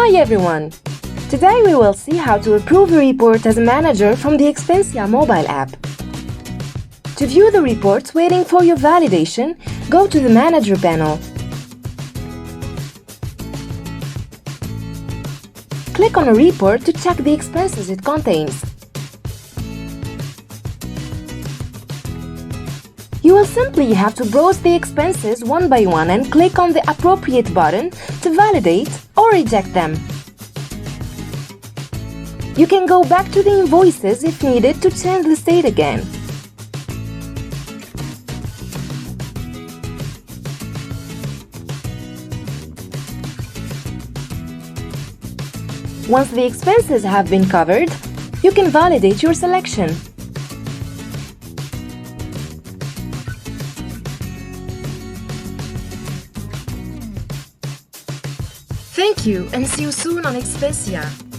Hi everyone! Today we will see how to approve a report as a manager from the Expensya mobile app. To view the reports waiting for your validation, go to the Manager panel. Click on a report to check the expenses it contains. You will simply have to browse the expenses one by one and click on the appropriate button to validate or reject them. You can go back to the invoices if needed to change the state again. Once the expenses have been covered, you can validate your selection. Thank you and see you soon on Expensya.